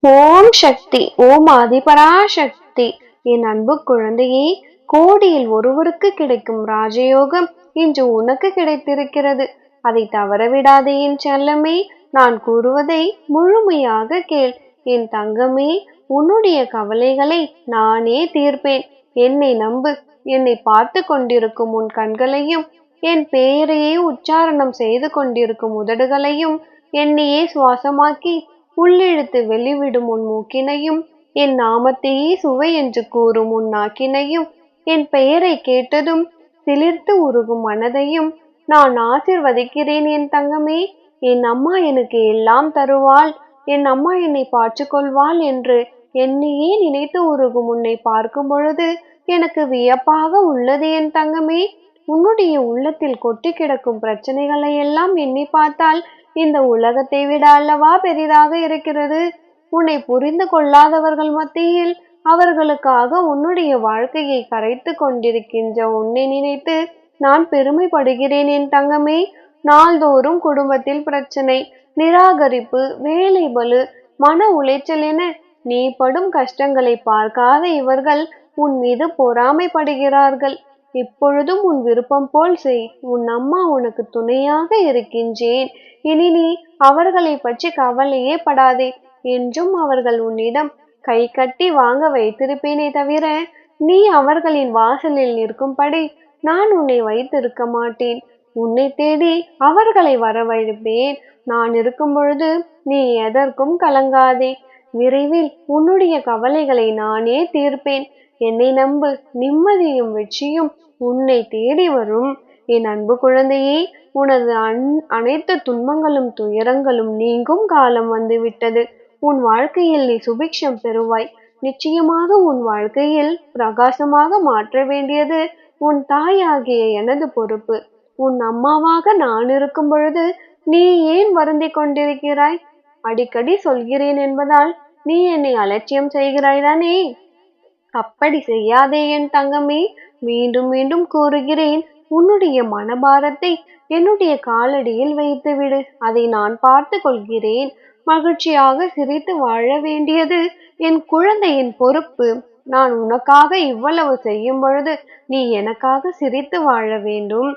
ஓம் சக்தி. ஓம் ஆதிபராசக்தி. என் அன்பு குழந்தையே, கோடியில் ஒருவருக்கு கிடைக்கும் ராஜயோகம் இன்று உனக்கு கிடைத்திருக்கிறது. அதை தவறவிடாதே என் செல்லமே. நான் கூறுவதை முழுமையாக கேள் என் தங்கமே. உன்னுடைய கவலைகளை நானே தீர்ப்பேன். என்னை நம்பு. என்னை பார்த்து கொண்டிருக்கும் உன் கண்களையும், என் பெயரையே உச்சாரணம் செய்து கொண்டிருக்கும் உதடுகளையும், என்னையே சுவாசமாக்கி உள்ளிழுத்து வெளிவிடும் உன் மூக்கினையும், என் நாமத்தையே சுவை என்று கூறும் உன் நாக்கினையும், என் பெயரை கேட்டதும் சிலிர்த்து உருகும் மனதையும் நான் ஆசிர்வதிக்கிறேன் என் தங்கமே. என் அம்மா எனக்கு எல்லாம் தருவாள், என் அம்மா என்னை பார்த்துக்கொள்வாள் என்று என்னையே நினைத்து உருகும் உன்னை பார்க்கும் பொழுது எனக்கு வியப்பாக உள்ளது என் தங்கமே. உன்னுடைய உள்ளத்தில் கொட்டி கிடக்கும் பிரச்சனைகளை எல்லாம் எண்ணி பார்த்தால் இந்த உலகத்தை விட அல்லவா பெரிதாக இருக்கிறது. உன்னை புரிந்து கொள்ளாதவர்கள் மத்தியில் அவர்களுக்காக உன்னுடைய வாழ்க்கையை கரைத்து கொண்டிருக்கின்ற உன்னை நினைத்து நான் பெருமைப்படுகிறேன் என் தங்கமே. நாள்தோறும் குடும்பத்தில் பிரச்சனை, நிராகரிப்பு, வேலை பளு, மன உளைச்சல் என நீ படும் கஷ்டங்களை பார்க்காத இவர்கள் உன் மீது பொறாமைப்படுகிறார்கள். இப்பொழுதும் உன் விருப்பம் போல் செய். உன் அம்மா உனக்கு துணையாக இருக்கின்றேன். இனி நீ அவர்களை பற்றி கவலையே படாதே. என்றும் அவர்கள் உன்னிடம் கை கட்டி வாங்க வைத்திருப்பேனே தவிர நீ அவர்களின் வாசலில் நிற்கும்படி நான் உன்னை வைத்திருக்க மாட்டேன். உன்னை தேடி அவர்களை வரவழைப்பேன். நான் இருக்கும் பொழுது நீ எதற்கும் கலங்காதே. விரைவில் உன்னுடைய கவலைகளை நானே தீர்ப்பேன். என்னை நம்பு. நிம்மதியும் வெற்றியும் உன்னை தேடி வரும். என் அன்பு குழந்தையே, உனது அனைத்து துன்பங்களும் துயரங்களும் நீங்கும் காலம் வந்துவிட்டது. உன் வாழ்க்கையில் நீ சுபிக்ஷம் பெறுவாய். நிச்சயமாக உன் வாழ்க்கையில் பிரகாசமாக மாற்ற வேண்டியது உன் தாயாகிய எனது பொறுப்பு. உன் அம்மாவாக நான் இருக்கும் பொழுது நீ ஏன் வருந்திக் கொண்டிருக்கிறாய்? அடிக்கடி சொல்கிறேன் என்பதால் நீ என்னை அலட்சியம் செய்கிறாய் தானே? அப்படி செய்யாதே என் தங்கமே. மீண்டும் மீண்டும் கூறுகிறேன், உன்னுடைய மனபாரத்தை என்னுடைய காலடியில் வைத்துவிடு. அதை நான் பார்த்து கொள்கிறேன். மகிழ்ச்சியாக சிரித்து வாழ வேண்டியது என் குழந்தையின் பொறுப்பு. நான் உனக்காக இவ்வளவு செய்யும் பொழுது நீ எனக்காக சிரித்து வாழ வேண்டும்.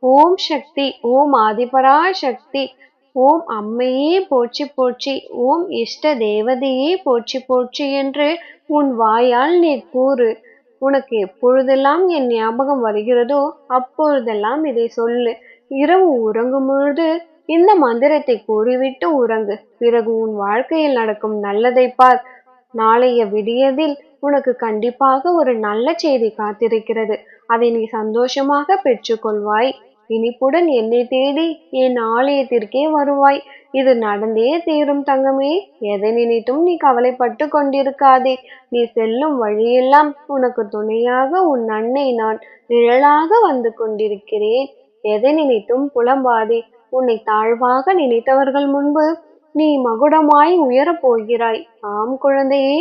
ஓம் சக்தி. ஓம் ஆதிபரா சக்தி. ஓம் அம்மையே போற்றி போற்றி. ஓம் இஷ்ட தேவதையே போற்றி போற்றி என்று உன் வாயால் நீ கூறு. உனக்கு எப்பொழுதெல்லாம் என் ஞாபகம் வருகிறதோ அப்பொழுதெல்லாம் இதை சொல்லு. இரவு உறங்கும் பொழுது இந்த மந்திரத்தை கூறிவிட்டு உறங்கு. பிறகு உன் வாழ்க்கையில் நடக்கும் நல்லதை பார். நாளைய விடியதில் உனக்கு கண்டிப்பாக ஒரு நல்ல செய்தி காத்திருக்கிறது. அதை நீ சந்தோஷமாக பெற்றுக்கொள்வாய். இனிப்புடன் என்னை தேடி என் ஆலயத்திற்கே வருவாய். இது நடந்தே தீரும் தங்கமே. எதை நினைத்தும் நீ கவலைப்பட்டு கொண்டிருக்காதே. நீ செல்லும் வழியெல்லாம் உனக்கு துணையாக உன் அன்னை நான் நிழலாக வந்து கொண்டிருக்கிறேன். எதை நினைத்தும் புலம்பாதே. உன்னை தாழ்வாக நினைத்தவர்கள் முன்பு நீ மகுடமாய் உயரப் போகிறாய். ஆம் குழந்தையே,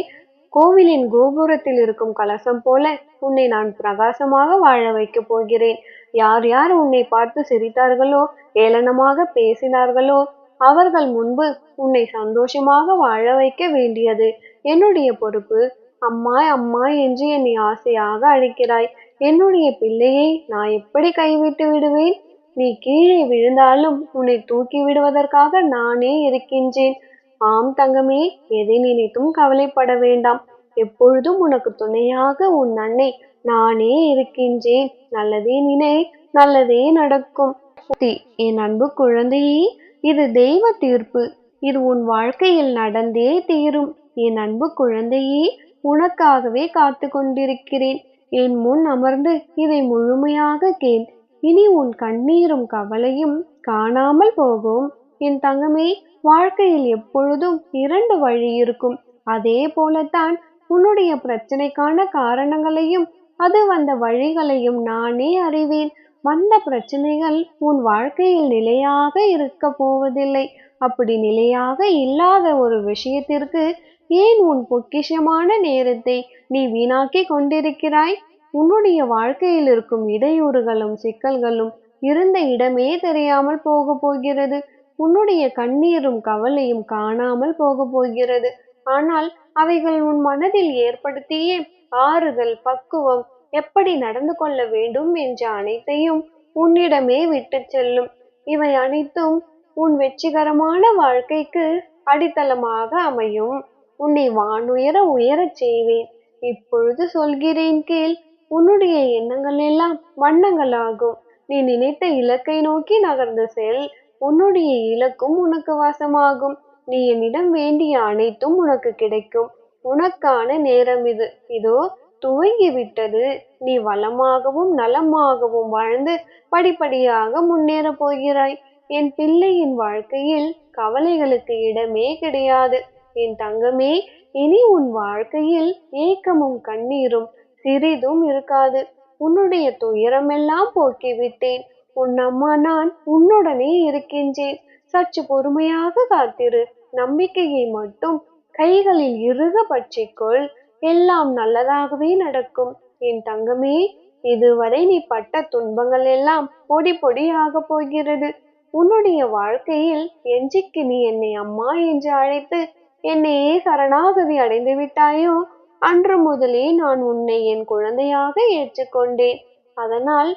கோவிலின் கோபுரத்தில் இருக்கும் கலசம் போல உன்னை நான் பிரகாசமாக வாழ வைக்கப் போகிறேன். யார் யார் உன்னை பார்த்து சிரித்தார்களோ, ஏளனமாக பேசினார்களோ, அவர்கள் முன்பு உன்னை சந்தோஷமாக வாழ வைக்க வேண்டியது என்னுடைய பொறுப்பு. அம்மா அம்மா என்று என்னை ஆசையாக அழைக்கிறாய். என்னுடைய பிள்ளையை நான் எப்படி கைவிட்டு விடுவேன்? நீ கீழே விழுந்தாலும் உன்னை தூக்கி விடுவதற்காக நானே இருக்கின்றேன். ஆம் தங்கமே, எதை நினைத்தும் கவலைப்பட வேண்டாம். எப்பொழுதும் உனக்கு துணையாக உன் அன்னை நானே இருக்கின்றேன். நல்லதே நினை, நல்லதே நடக்கும். என் அன்பு குழந்தையே, இது தெய்வ தீர்ப்பு. இது உன் வாழ்க்கையில் நடந்தே தீரும். என் அன்பு குழந்தையே, உனக்காகவே காத்து கொண்டிருக்கிறேன். என் முன் அமர்ந்து இதை முழுமையாக கேள். இனி உன் கண்ணீரும் கவலையும் காணாமல் போகும். என் தங்கமே, வாழ்க்கையில் எப்பொழுதும் இரண்டு வழி இருக்கும். அதே போலத்தான் உன்னுடைய பிரச்சனைக்கான காரணங்களையும் அது வந்த வழிகளையும் நானே அறிவேன். வந்த பிரச்சனைகள் உன் வாழ்க்கையில் நிலையாக இருக்க போவதில்லை. அப்படி நிலையாக இல்லாத ஒரு விஷயத்திற்கு ஏன் உன் பொக்கிஷமான நேரத்தை நீ வீணாக்கி கொண்டிருக்கிறாய்? உன்னுடைய வாழ்க்கையில் இருக்கும் இடையூறுகளும் சிக்கல்களும் இருந்த இடமே தெரியாமல் போக போகிறது. உன்னுடைய கண்ணீரும் கவலையும் காணாமல் போக போகிறது. ஆனால் அவைகள் உன் மனதில் ஏற்படுத்திய ஆறுதல், பக்குவம், எப்படி நடந்து கொள்ள வேண்டும் என்ற அனைத்தையும் உன்னிடமே விட்டுச் செல்லும். இவை அனைத்தும் உன் வெற்றிகரமான வாழ்க்கைக்கு அடித்தளமாக அமையும். உன்னை வானுயர உயரச் செய்வேன். இப்பொழுது சொல்கிறேன் கேள். உன்னுடைய எண்ணங்கள் எல்லாம் வண்ணங்களாகும். நீ நினைத்த இலக்கை நோக்கி நகர்ந்து செல். உன்னுடைய இலக்கும் உனக்கு வசமாகும். நீ என்னிடம் வேண்டிய அனைத்தும் உனக்கு கிடைக்கும். உனக்கான நேரம் இது. இதோ துவங்கிவிட்டது. நீ வளமாகவும் நலமாகவும் வாழ்ந்து படிப்படியாக முன்னேறப் போகிறாய். என் பிள்ளையின் வாழ்க்கையில் கவலைகளுக்கு இடமே கிடையாது. என் தங்கமே, இனி உன் வாழ்க்கையில் ஏக்கமும் கண்ணீரும் சிறிதும் இருக்காது. உன்னுடைய துயரமெல்லாம் போக்கிவிட்டேன். உன் அம்மா நான் உன்னுடனே இருக்கின்றேன். சற்று பொறுமையாக காத்திரு. நம்பிக்கையை மட்டும் கைகளில் இறுக பற்றிக்கொள். எல்லாம் நல்லதாகவே நடக்கும். என் தங்கமே, இதுவரை நீ பட்ட துன்பங்கள் எல்லாம் பொடி பொடியாக போகிறது. உன்னுடைய வாழ்க்கையில் என்றைக்கு நீ என்னை அம்மா என்று அழைத்து என்னையே சரணாகதி அடைந்து விட்டாயோ, அன்று முதலே நான் உன்னை என் குழந்தையாக ஏற்றுக்கொண்டேன். அதனால்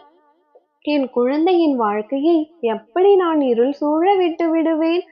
என் குழந்தையின் வாழ்க்கையை எப்படி நான் இருள் சூழ விட்டு விடுவேன்?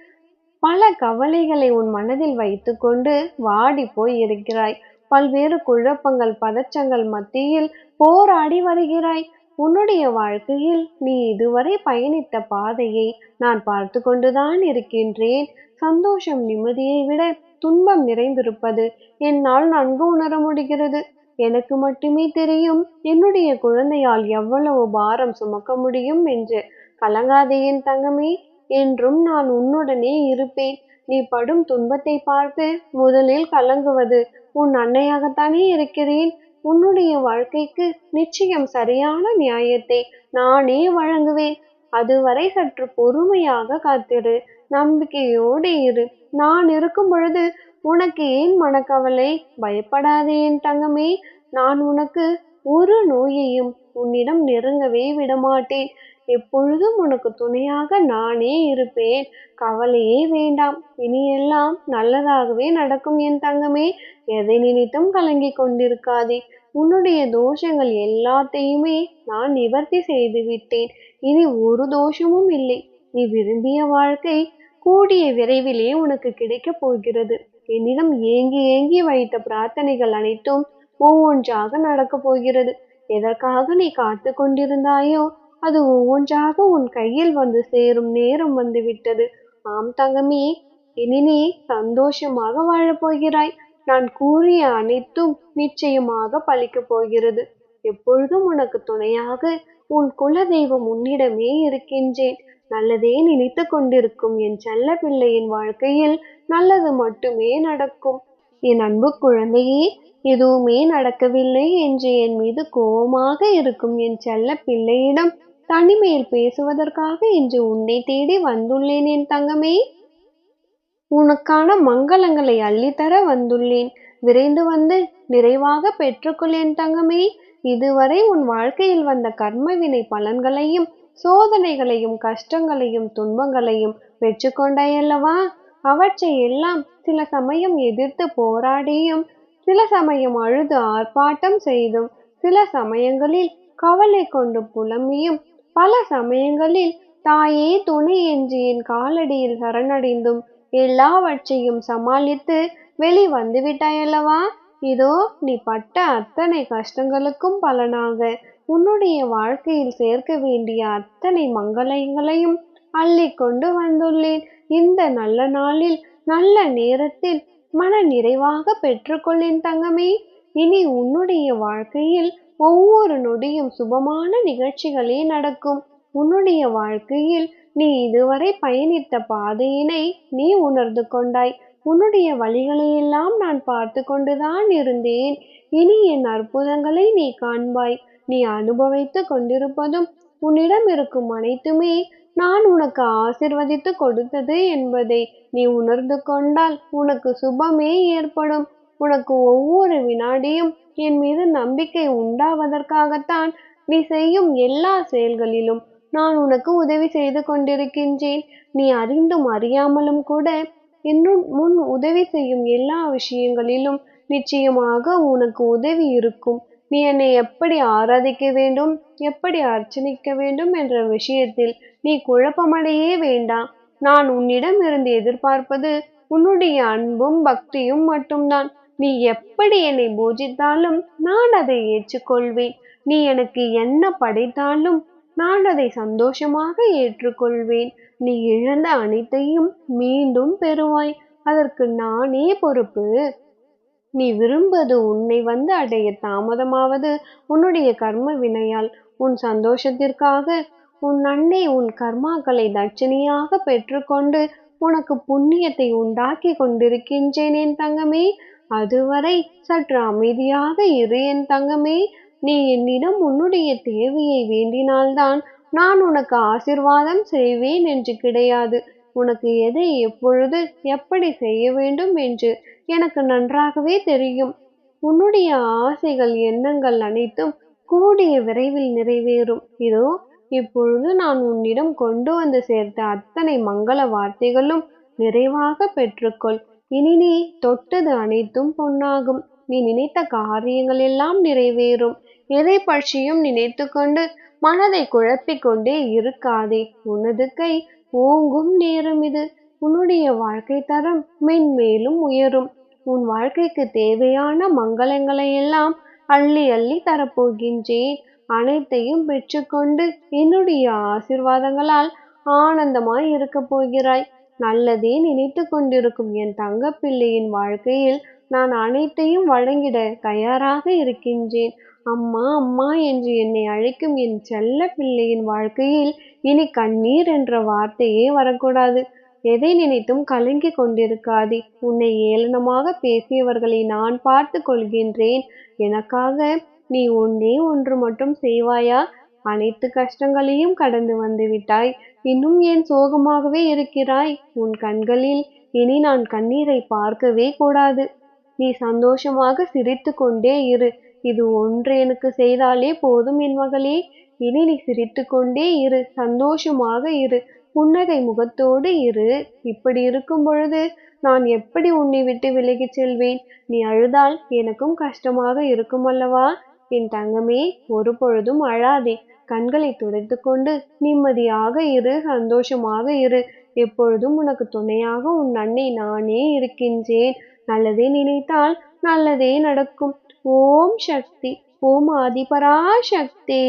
பல கவலைகளை உன் மனதில் வைத்துக்கொண்டு வாடி போய் இருக்கிறாய். பல்வேறு குழப்பங்கள், பதற்றங்கள் மத்தியில் போராடி வருகிறாய். உன்னுடைய வாழ்க்கையில் நீ இதுவரை பயணித்த பாதையை நான் பார்த்து கொண்டுதான் இருக்கின்றேன். சந்தோஷம், நிம்மதியை விட துன்பம் நிறைந்திருப்பது என்னால் நன்கு உணர முடிகிறது. எனக்கு மட்டுமே தெரியும் என்னுடைய குழந்தையால் எவ்வளவு பாரம் சுமக்க முடியும் என்று. கலங்காதே என் தங்கமே. என்றும் நான் உன்னுடனே இருப்பேன். நீ படும் துன்பத்தை பார்த்து முதலில் கலங்குவது உன் அன்னையாகத்தானே இருக்கிறேன். உன்னுடைய வாழ்க்கைக்கு நிச்சயம் சரியான நியாயத்தை நானே வழங்குவேன். அதுவரை சற்று பொறுமையாக காத்திரு. நம்பிக்கையோடு இரு. நான் இருக்கும் பொழுது உனக்கு ஏன் மனக்கவலை? பயப்படாதே என் தங்கமே. நான் உனக்கு ஒரு நோயையும் உன்னிடம் நெருங்கவே விடமாட்டேன். எப்பொழுதும் உனக்கு துணையாக நானே இருப்பேன். கவலையே வேண்டாம். இனியெல்லாம் நல்லதாகவே நடக்கும் என் தங்கமே. எதை நினைத்தும் கலங்கிக் கொண்டிருக்காதே. உன்னுடைய தோஷங்கள் எல்லாத்தையுமே நான் நிவர்த்தி செய்து விட்டேன். இனி ஒரு தோஷமும் இல்லை. நீ விரும்பிய வாழ்க்கை கூடிய விரைவிலே உனக்கு கிடைக்கப் போகிறது. என்னிடம் ஏங்கி ஏங்கி வைத்த பிரார்த்தனைகள் அனைத்தும் ஒவ்வொன்றாக நடக்கப் போகிறது. எதற்காக நீ காத்து கொண்டிருந்தாயோ அது ஒவ்வொன்றாக உன் கையில் வந்து சேரும் நேரம் வந்துவிட்டது. ஆம் தங்கமே, இனி நீ சந்தோஷமாக வாழப் போகிறாய். நான் கூறிய அனைத்தும் நிச்சயமாக பலிக்கப் போகிறது. எப்பொழுதும் உனக்கு துணையாக உன் குலதெய்வம் உன்னிடமே இருக்கின்றேன். நல்லதே நினைத்து கொண்டிருக்கும் என் செல்ல பிள்ளையின் வாழ்க்கையில் நல்லது மட்டுமே நடக்கும். என் அன்பு குழந்தையே, எதுவுமே நடக்கவில்லை என்று என் மீது கோபமாக இருக்கும் என் செல்ல பிள்ளையிடம் தனிமையில் பேசுவதற்காக இன்று உன்னை தேடி வந்துள்ளேன் என் தங்கமே. உனக்கான மங்களங்களை அள்ளித்தர வந்துள்ளேன். விரைந்து வந்து நிறைவாக பெற்றுக்கொள் என் தங்கமே. இதுவரை உன் வாழ்க்கையில் வந்த கர்மவினை பலன்களையும் சோதனைகளையும் கஷ்டங்களையும் துன்பங்களையும் பெற்றுக்கொண்டாயல்லவா? அவற்றை எல்லாம் சில சமயம் எதிர்த்து போராடியும், சில சமயம் அழுது ஆர்ப்பாட்டம் செய்தும், சில சமயங்களில் கவலை கொண்டு புலம்பியும், பல சமயங்களில் தாயே துணை என்று என் காலடியில் சரணடைந்தும் எல்லாவற்றையும் சமாளித்து வெளி வந்துவிட்டாயல்லவா? இதோ நீ பட்ட அத்தனை கஷ்டங்களுக்கும் பலனாக உன்னுடைய வாழ்க்கையில் சேர்க்க வேண்டிய அத்தனை மங்களங்களையும் அள்ளி கொண்டு வந்துள்ளேன். இந்த நல்ல நாளில் நல்ல நேரத்தில் மன நிறைவாக பெற்றுக்கொள்ளேன் தங்கமே. இனி உன்னுடைய வாழ்க்கையில் ஒவ்வொரு நொடியும் சுபமான நிகழ்ச்சிகளே நடக்கும். உன்னுடைய வாழ்க்கையில் நீ இதுவரை பயணித்த பாதையினை நீ உணர்ந்து கொண்டாய். உன்னுடைய வழிகளையெல்லாம் நான் பார்த்து கொண்டுதான் இருந்தேன். இனி என் அற்புதங்களை நீ காண்பாய். நீ அனுபவித்து கொண்டிருப்பதும் உன்னிடம் இருக்கும் அனைத்துமே நான் உனக்கு ஆசிர்வதித்து கொடுத்தது என்பதை நீ உணர்ந்து கொண்டால் உனக்கு சுபமே ஏற்படும். உனக்கு ஒவ்வொரு வினாடியும் என் மீது நம்பிக்கை உண்டாவதற்காகத்தான் நீ செய்யும் எல்லா செயல்களிலும் நான் உனக்கு உதவி செய்து கொண்டிருக்கின்றேன். நீ அறிந்தும் அறியாமலும் கூட என்னும் முன் உதவி செய்யும் எல்லா விஷயங்களிலும் நிச்சயமாக உனக்கு உதவி இருக்கும். நீ என்னை எப்படி ஆராதிக்க வேண்டும், எப்படி அர்ச்சனிக்க வேண்டும் என்ற விஷயத்தில் நீ குழப்பமடையே வேண்டாம். நான் உன்னிடம் இருந்து எதிர்பார்ப்பது உன்னுடைய அன்பும் பக்தியும் மட்டும்தான். நீ எப்படி என்னை பூஜித்தாலும் நான் அதை ஏற்றுக்கொள்வேன். நீ எனக்கு என்ன படைத்தாலும் நான் அதை சந்தோஷமாக ஏற்றுக்கொள்வேன். நீ இழந்த அனைத்தையும் மீண்டும் பெறுவாய். அதற்கு நானே பொறுப்பு. நீ விரும்புவது உன்னை வந்து அடைய தாமதமாவது உன்னுடைய கர்ம வினையால். உன் சந்தோஷத்திற்காக உன் அன்னை உன் கர்மாக்களை தட்சணியாக பெற்றுக்கொண்டு உனக்கு புண்ணியத்தை உண்டாக்கி கொண்டிருக்கின்றேன் என் தங்கமே. அதுவரை சற்று அமைதியாக இரு என் தங்கமே. நீ என்னிடம் உன்னுடைய தேவையை வேண்டினால்தான் நான் உனக்கு ஆசிர்வாதம் செய்வேன் என்று கிடையாது. உனக்கு எதை எப்பொழுது எப்படி செய்ய வேண்டும் என்று எனக்கு நன்றாகவே தெரியும். உன்னுடைய ஆசைகள் எண்ணங்கள் அனைத்தும் கூடிய விரைவில் நிறைவேறும். இதோ இப்பொழுது நான் உன்னிடம் கொண்டு வந்து சேர்த்த அத்தனை மங்கள வார்த்தைகளும் நிறைவாக பெற்றுக்கொள். இனி நீ தொட்டது அனைத்தும் பொன்னாகும். நீ நினைத்த காரியங்கள் எல்லாம் நிறைவேறும். எதை பற்றியும் நினைத்து கொண்டு மனதை குழப்பிக் கொண்டே இருக்காதே. உனது கை ஓங்கும் நேரம் இது. உன்னுடைய வாழ்க்கை தரம் மென்மேலும் உயரும். உன் வாழ்க்கைக்கு தேவையான மங்களங்களை எல்லாம் அள்ளி அள்ளி தரப்போகின்றேன். அனைத்தையும் பெற்றுக்கொண்டு என்னுடைய ஆசிர்வாதங்களால் ஆனந்தமாய் இருக்கப் போகிறாய். நல்லதே நினைத்து கொண்டிருக்கும் என் தங்கப்பிள்ளையின் வாழ்க்கையில் நான் அனைத்தையும் வழங்கிட தயாராக இருக்கின்றேன். அம்மா அம்மா என்று என்னை அழைக்கும் என் செல்ல பிள்ளையின் வாழ்க்கையில் இனி கண்ணீர் என்ற வார்த்தையே வரக்கூடாது. எதை நினைத்தும் கலங்கிக் கொண்டிருக்காதே. உன்னை ஏளனமாக பேசியவர்களை நான் பார்த்து கொள்கின்றேன். எனக்காக நீ ஒன்றே ஒன்று மட்டும் செய்வாயா? அனைத்து கஷ்டங்களையும் கடந்து வந்து விட்டாய். இன்னும் ஏன் சோகமாகவே இருக்கிறாய்? உன் கண்களில் இனி நான் கண்ணீரை பார்க்கவே கூடாது. நீ சந்தோஷமாக சிரித்து கொண்டே இரு. இது ஒன்று எனக்கு செய்தாலே போதும் என் மகளே. இனி நீ சிரித்து கொண்டே இரு, சந்தோஷமாக இரு, புன்னகை முகத்தோடு இரு. இப்படி இருக்கும் பொழுது நான் எப்படி உன்னை விட்டு விலகிச் செல்வேன்? நீ அழுதால் எனக்கும் கஷ்டமாக இருக்கும் அல்லவா? என் தங்கமே, ஒரு பொழுதும் அழாதே. கண்களை துடைத்துக்கொண்டு நிம்மதியாக இரு, சந்தோஷமாக இரு. எப்பொழுதும் உனக்கு துணையாக உன் அன்னை நானே இருக்கின்றேன். நல்லதே நினைத்தால் நல்லதே நடக்கும். ஓம் சக்தி. ஓம் ஆதிபராசக்தி.